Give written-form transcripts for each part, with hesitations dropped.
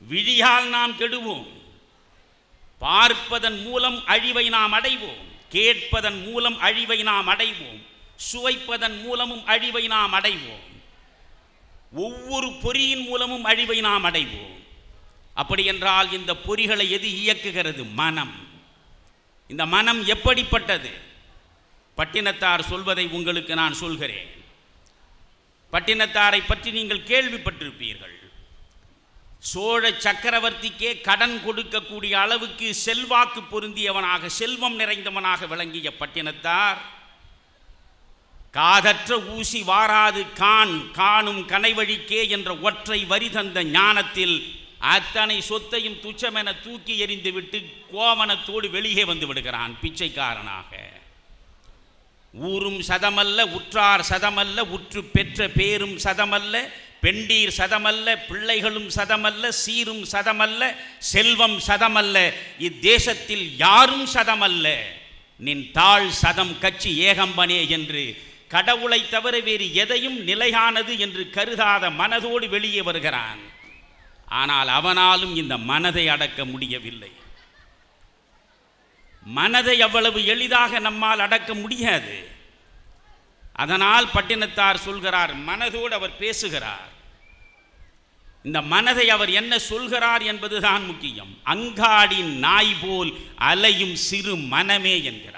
விழியால் நாம் கெடுவோம். பார்ப்பதன் மூலம் அழிவை நாம் அடைவோம். கேட்பதன் மூலம் அழிவை நாம் அடைவோம். சுவைப்பதன் மூலமும் அழிவை நாம் அடைவோம். ஒவ்வொரு பொறியின் மூலமும் அழிவை நாம் அடைவோம். அப்படி என்றால் இந்த பொறிகளை எது இயக்குகிறது? மனம். இந்த மனம் எப்படிப்பட்டது? பட்டினத்தார் சொல்வதை உங்களுக்கு நான் சொல்கிறேன். பட்டினத்தாரை பற்றி நீங்கள் கேள்விப்பட்டிருப்பீர்கள். சோழ சக்கரவர்த்திக்கே கடன் கொடுக்கக்கூடிய அளவுக்கு செல்வாக்கு பொருந்தியவனாக, செல்வம் நிறைந்தவனாக விளங்கிய பட்டினத்தார், காதற்ற ஊசி வாராது காணும் கனைவழிக்கே என்ற ஒற்றை வரி தந்த ஞானத்தில் அத்தனை சொத்தையும் துச்சமென தூக்கி எறிந்துவிட்டு கோவணத்தோடு வெளியே வந்து விடுகிறான் பிச்சைக்காரனாக. ஊரும் சதமல்ல, உற்றார் சதமல்ல, உற்று பெற்ற பேரும் சதமல்ல, பெண்டீர் சதமல்ல, பிள்ளைகளும் சதமல்ல, சீரும் சதமல்ல, செல்வம் சதமல்ல, இத்தேசத்தில் யாரும் சதமல்ல, நின் தாழ் சதம் கட்சி ஏகம்பனே என்று கடவுளை தவிர வேறு எதையும் நிலையானது என்று கருதாத மனதோடு வெளியே வருகிறான். ஆனால் அவனாலும் இந்த மனதை அடக்க முடியவில்லை. மனதை அவ்வளவு எளிதாக நம்மால் அடக்க முடியாது. அதனால் பட்டினத்தார் சொல்கிறார், மனதோடு அவர் பேசுகிறார். இந்த மனதை அவர் என்ன சொல்கிறார் என்பதுதான் முக்கியம். அங்காடி நாய் போல் அலையும் சிறு மனமே என்கிறார்.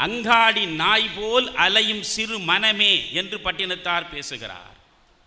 அங்காடி நாய் போல் அலையும் சிறு மனமே என்று பட்டினத்தார் பேசுகிறார்.